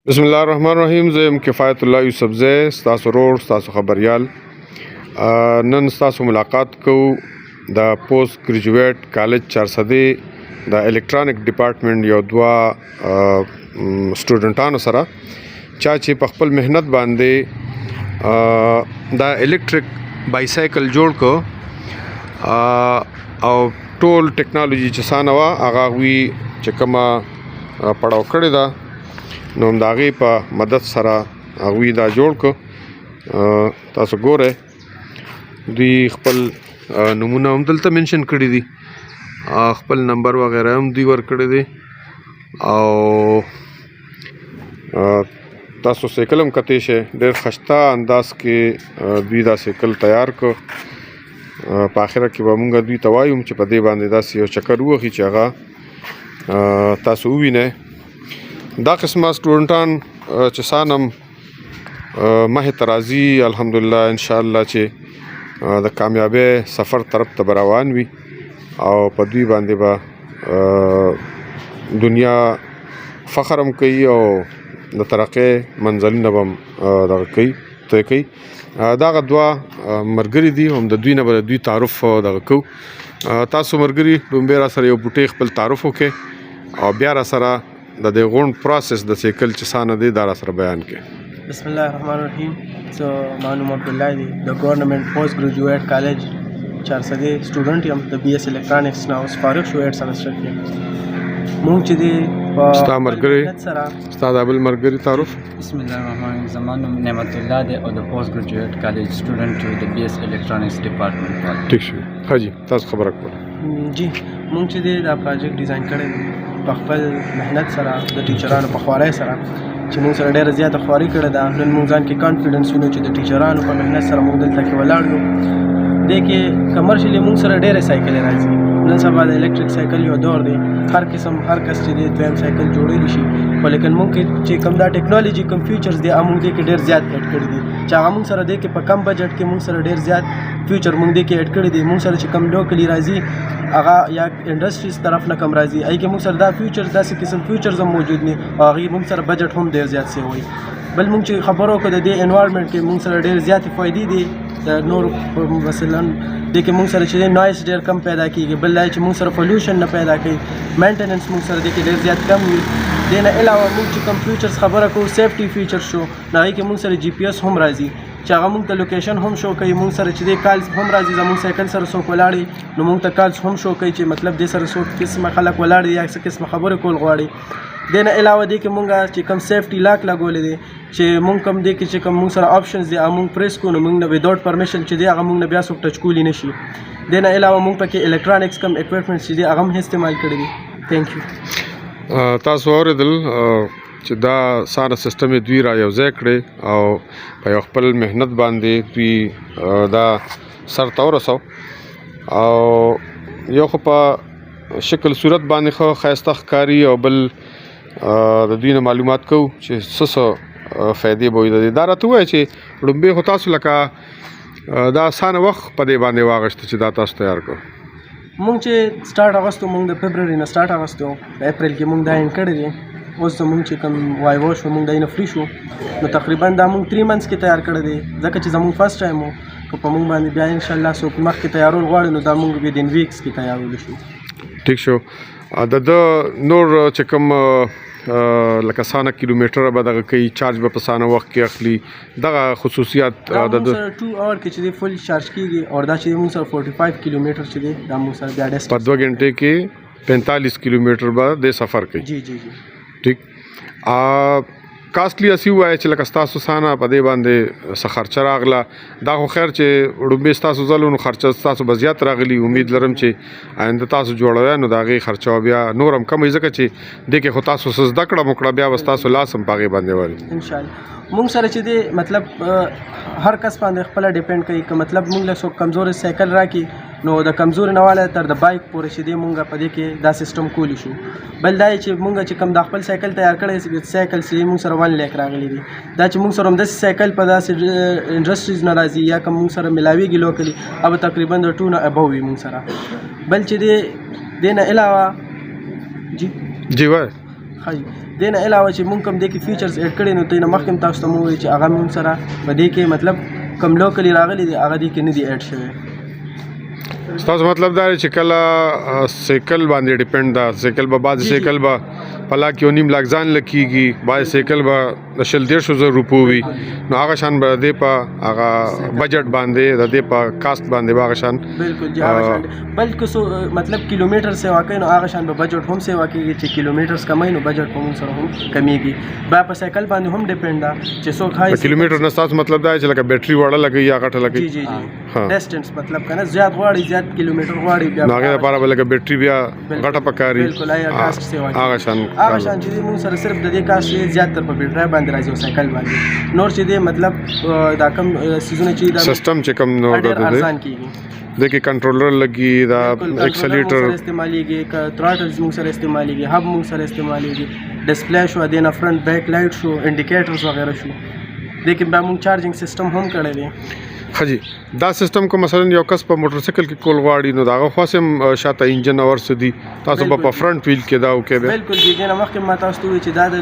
بسم الله الرحمن الرحیم. زه یم کفایت الله یوسفزی، ستاسو ورور، ستاسو خبریال. نن ستاسو ملاقات کوو د پوسټ ګریجویټ کالج چارسدې د الکترونیک ډپارټمنټ یو دوه سټوډنټانو سره چې په خپل مهنت باندې د الکتریک بایسایکل جوړ کو او ټول ټیکنالوژي چې سانه وا هغه وی چې کومه پړاو کړی دا نو د هغې په مدد سره هغوی دا جوړ کو. تاسو ګوره دوی خپل نمونه هم دلته منشن کړي دي، خپل نمبر وغیره هم دوی ورکړي دي او تاسو سیکل هم کتی شئ. ډېر خشته انداز کې دوی دا سیکل تیار کو. په آخره کې به مونږ دوی ته وایو چې په دې باندې داسې یو چکر ووهي چې هغه تاسو ووینئ. دا قسمه سټوډنټان چې سانم مخې ته راځي الحمدلله انشاءالله چې د کامیابۍ سفر طرف ته به روان وي او په دوی باندې به دنیا فخر هم کوي او د ترقۍ منزلونه به هم دغه کوي طی کوي. دغه دوه ملګري دي، هم د دوی نه به د دوی تعارف دغه کوو. تاسو ملګري لومبې را سره یو بوټی خپل تعارف وکړئ او بیا را سره د دې غونډ پروسس د سیکل چې سانه دی دا را سره بیان کړئ. بسم الله الرحمن الرحیم. زه معلوم عبدالله دی د ګورنمنټ پوسټ ګریجویټ کالج چارسدې سټوډنټ یم. د بی ایس الکترونکس نه اوس فارغ شو 8 سمستر کې. مونږ چې دی ستا ملګري ستا د بل ملګري تعارف. بسم الله الرحمن الرحیم. زما نوم نعمت الله دی او د پوسټ ګریجویټ کالج سټوډنټ یم د بی ایس الکترونکس ډپارټمنټ. ٹھیک شو حاجی تاسو خبره کوله. جی مونږ چې دی دا پروجیکټ ډیزاین کړی دی په خپل مهنت سره د ټیچرانو په خوارۍ سره چې مونږ سره ډېره زیاته خواري کړې ده. نن مونږ ځان کې کانفیډنس وینو چې د ټیچرانو په مهنت سره مونږ دلته کې ولاړ یو. دې کې کمرشلي مونږ سره ډېرې سایکلې راځي. نن سبا د الکتریک سایکل یو دور دی، هر قسم هر کس چې دی دویم سایکل جوړولی شي، خو لیکن مونږ کې چې کوم دا ټیکنالوژي کوم فیچرز دی مونږ دې کې ډېر زیات ایډ کړي دي چې هغه مونږ سره دی کې په کم بجټ کې مونږ سره ډېر زیات فیچر مونږ دې کې ایډ کړي دي. مونږ سره چې کم لوکلی راځي هغه یا انډسټریز طرف نه کم راځي، ای کې مونږ سره دا فیچر داسې قسم فیچرز هم موجود دي او هغې مونږ سره بجټ هم ډېر زیات سی وي. بل مونږ چې خبرو وکړو د دې انوایرمنټ کې مونږ سره ډېر زیاتې فایدې دي. د نور مثلا دې کې مونږ سره چې نوایس ډېر کم پیدا کېږي، بل دا چې مونږ سره پولیوشن نه پیدا کوي، مینټیننس مونږ سره دې کې ډېر زیات کم وي. دې نه علاوه مونږ چې کوم فیچرز خبره کوو سیفټي فیچر شو، نو هغې کې مونږ سره جی پی ایس هم راځي چې هغه مونږ ته لوکیشن هم شو کوي. مونږ سره چې دی کالز هم راځي، زمونږ سایکل سره څوک ولاړ نو مونږ ته کالز هم شو کوي چې مطلب دې سره څوک قسمه خلک ولاړ دي یا څه قسمه خبرې کول غواړي. دې نه علاوه دې کې مونږ چې کوم سیفټي لاک لګولی دی چې مونږ کوم دې کې چې کوم مونږ سره آپشنز دي مونږ پریس کوو نو مونږ نه وداوټ پرمیشن چې دی هغه مونږ نه بیا څوک ټچ کولی نه شي. دې نه علاوه مونږ پکې الکترونکس کوم اکوپمنټس چې دی هغه هم استعمال کړي دي. تھینک یو. تاسو اورېدل چې دا ساره سیستم دوی را یو ځای کړی او په یو خپل مهنت باندې دوی دا سر ته ورسو او یو خو په شکل صورت باندې خو ښایسته ښکاري او بل د دوی نه معلومات کوو چې څه فایدې به وي د دې. دا راته ووایه چې لومبې خو تاسو لکه دا اسانه وخت په دې باندې واغېسته چې دا تاسو تیار کړو. مونږ چې سټارټ اغوستو مونږ د فبروري نه سټارټ اغوستو، په اپریل کې مونږ دا اینډ کړی دی. اوس زمونږ چې کوم وایو شو مونږ دا نه فری شو نو تقریبا دا مونږ 3 منثس کې تیار کړی دی ځکه چې زمونږ فرست ټایم و. که په مونږ باندې بیا انشاءالله څوک مخکې تیارول غواړي نو دا مونږ ودین ویکس کې تیارول شو. ټیک شو. د نور چې کوم لکه سانه کیلومیټر به دغه کوي چارج به په سانه وخت کې اخلي دغه خصوصیات د 2 اور کې چې دی فل چارج کیږي او دا چې موږ سره 45 کیلومیټر چې دی دا موږ سره بیا ډیسټنس په 2 غنټې کې 45 کیلومیټر به د سفر کوي. جی جی جی ټیک. کاسټلی اسی وایي چې لکه ستاسو سانه په دې باندې څه خرچه راغله دا خو خیر چې وړومبې ستاسو ځلو نو خرچه ستاسو به زیات راغلي. امید لرم چې آینده تاسو جوړوئ نو د هغې خرچه بیا نور هم کم وي ځکه چې دې کې خو تاسو څه زده کړه وکړه بیا به ستاسو لاس هم په هغې باندې وري انشاءالله. مونږ سره چې دی مطلب هر کس باندې خپله ډیپینډ کوي که مطلب مونږ له څوک کمزوري سایکل راکړي نو د کمزوري نه واله تر د بایک پورې چې دی مونږ په دې کې دا سیسټم کولی شو. بل دا چې مونږ چې کوم د خپل سایکل تیار کړی سایکل چې مونږ سره 1 لیک راغلی دی دا چې مونږ سره همداسې سایکل په داسې انډسټریز نه راځي یا کوم مونږ سره ملاویږي لوکلي अब تقریبا د 2 نه ابو وي مونږ سره. بل چې دی دې نه علاوه جی وای ښایي دې نه علاوه چې مونږ کوم دې کې فیچرز ایډ کړي نو دې نه مخکې هم تاسو ته مو وویل چې هغه مونږ سره په دې کې مطلب کوم لوکلي راغلي دي هغه دې کې نه دي ایډ شوی. ستاسو مطلب دا دی چې کله سیکل باندې ډیپند ده سیکل به بعضې سیکل به په لاک یو نیم لاک ځان لکېږي بعضې سیکل به د 150,000 روپو وي نو هغه شان به د دې په هغه بجټ باندې د دې په کاست باندې به هغه شان بالکل جی هغه شان بلکې سو مطلب کیلومیټر سیوا کوي نو هغه شان به بجټ هم سیوا کېږي چې کیلومیټرز کموي نو بجټ هم سره هم کمیږي بیا په سایکل باندې هم ډیپند ده چې څوک هاي په کیلومیټر نه ستاسو مطلب دا دی چې لکه بیټري وړه لګوي یا غټه لګوي جی جی جی ډسټنس مطلب کنه زیات غواړي زیات کیلومیټر غواړي بیا نو هغې دپاره به لکه بیټري بیا غټه پکاري بالکل کاسټ سیوا هغه شان هغه شان چې موږ سره صرف د دې کاسټ زیات تر په بیټري باندې راځي او سایکل باندې نور چې دې مطلب دا کم سیزونه چې دا سیستم چې کم نو ډېر د ارزان کیږي دغه کنټرولر لګي دا ایکسلیټر استعمالېږي تھراټلز موږ سره استعمالېږي هب موږ سره استعمالېږي ډسپلی شو دینه فرنٹ بیک لایټ شو انډیکیټرز وغیرہ شو لیکن بیا موږ چارجینګ سیستم هم کړی دی. خجی دا سیستم کو مثلا یو کس په موټر سایکل کې کول غواړي نو داغه خاصم شاته انجن اور سدي تاسو په فرنٹ ویل کې دا وکړي بالکل جی جنا مخکې ما تاسو ته وی چې دا د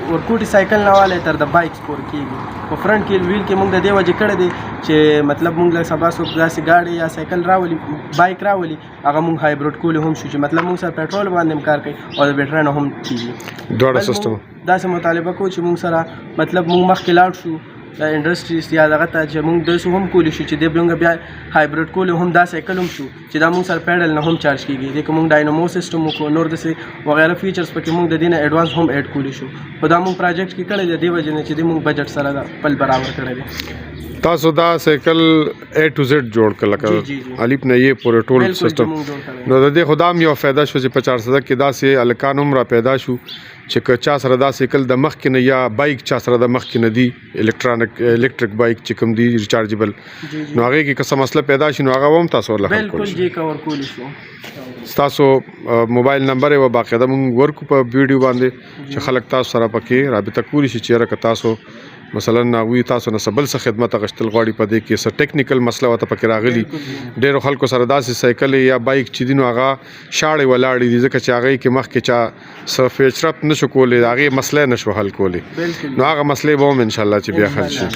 ورکوټي سایکل نه والے تر د بایک سپور کیږي په فرنٹ کې ویل کې موږ د دې وجه کړی دی چې مطلب موږ له سبا سو داسې گاډي یا سایکل راولي بایک راولي هغه موږ هایبرید کول هم شو چې مطلب موږ سره پېټرول باندې کار کوي او د بیټری نه هم کیږي دوړه سیستم داسې مطالبه کو چې موږ سره مطلب موږ مخکې لاړ شو د انډستریز یا دغه ته چې موږ داسې هم کولی شو چې د موږ بیا هایبرید کول هم دا سایکل هم شو چې دا موږ سره پیډل نه هم چارج کیږي د کوم ډاینامو سیستم کو نور داسې وغیرہ فیچرز پکې موږ د دې نه ایډوانس هم ایډ کولی شو په دا موږ پروجیکټ کې کړی دی وجه نه چې د موږ بجټ سره پل برابر کړی دی. تاسو دا سایکل A to Z جوړ کړل کړه الف نه یې پورې ټول سیستم نو د دې خدام یو فائدہ شو چې 400 کې دا سه الکانوم را پیدا شو چې که چا سره دا سایکل د مخ کې نه یا بایک چا سره د مخ کې نه دی الکتریک بایک چې کوم دی ریچارجبل نو هغه کې څه مسله پیدا شي نو هغه هم تاسو له بالکل جی کور کولی شو. تاسو موبایل نمبر او باقاعده موږ ورکو په ویډیو باندې چې خلک تاسو سره پکې رابطه کولی شي چې راک تاسو مثلا ناوی تاسو نه سبل څه خدمت غشتل غواړي په دې کې څه ټیکنیکل مسله وته پکې راغلي ډېر خلکو سره داسې سایکل یا بایک چې دینو هغه شاړې ولاړې دي ځکه چې هغه کې مخ کې چا سفیچرپ نشو کولې هغه مسله نشو حل کولې نو هغه مسله به هم ان شاء الله چې بیا حل شي.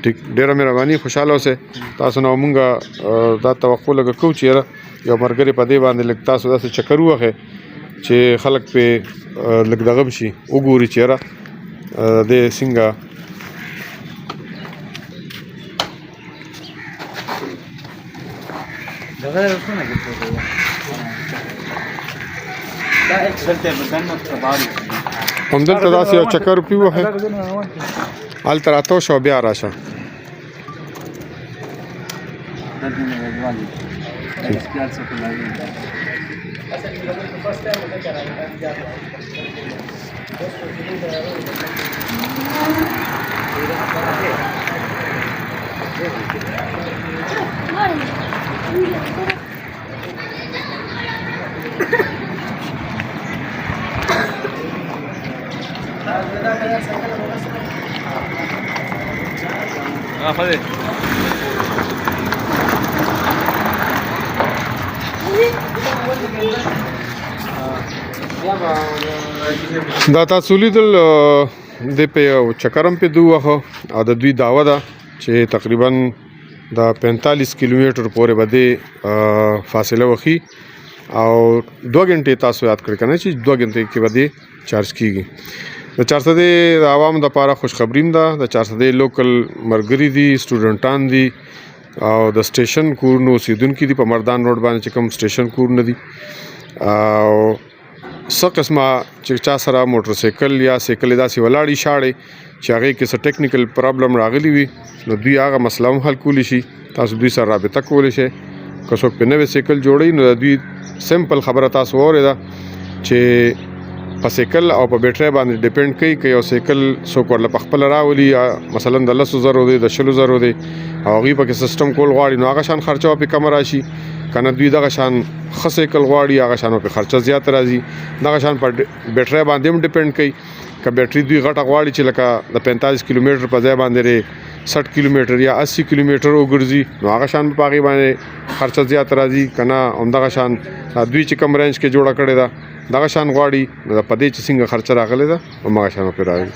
ټیک ډېر مهرباني خوشاله اوسه تاسو نو مونږه دا توقع لګ کو چې یو مرګري په دې باندې لګ تاسو داسې چکر وخه چې خلک په لګ دغه شي وګوري چیرې د څنګه دغه رسونه کې دا اکسل ته بدن تباري هم دلته داسې یو چکر پیوه هل تراتو شو بیا راشه دا تاسو لیدل د په چکرم په دوه او د دوی داوا ده چې تقریبا د 45 کیلومتر پورې باندې فاصله وخی او 2 غنټې تاسو یاد کړئ کنه چې 2 غنټې کې باندې چارج کیږي د 400 د عوام د لپاره خوشخبریم ده د 400 لوکل مرګري دي سټوډنټان دي او د سټیشن کورونو سیدونکو دي په مردان روډ باندې چې کوم سټیشن کورونه دي او څه قسمه چې چا سره موټر سایکل یا سایکل داسې ولاړی شاړې چې هغه کې څه ټیکنیکل پرابلم راغلی وي نو دوی هغه مسله هم حل کولی شي تاسو دوی سره رابطه کولی شئ که څوک په نوې سایکل جوړوي نو د دوی سمپل خبره تاسو واورېده چې په سایکل او په بیټرۍ باندې ډیپند کوي که یو سایکل څوک ورله په خپله راولي یا مثلا د 10,000 دی د 20,000 دی او هغوی پکې سیسټم کول غواړي نو هغه شان خرچه پې کمه راشي که نه دوی دغه شان ښه سایکل غواړي هغه شان پې خرچه زیات راځي دغه شان په بیټرۍ باندې هم ډیپند کوي که بیټري دوی غټه غواړي چې لکه د 45 کیلومیټر په ځای باندې 60 کیلومیټر یا 80 کیلومیټر وګرځي نو هغه شان په هغې باندې خرچه زیات راځي که نه همدغه شان دوی چې کم رینج کې جوړه کړې ده دغه شان غواړي په دې چې څنګه خرچه راغلی ده هماغه شان پرې راغلی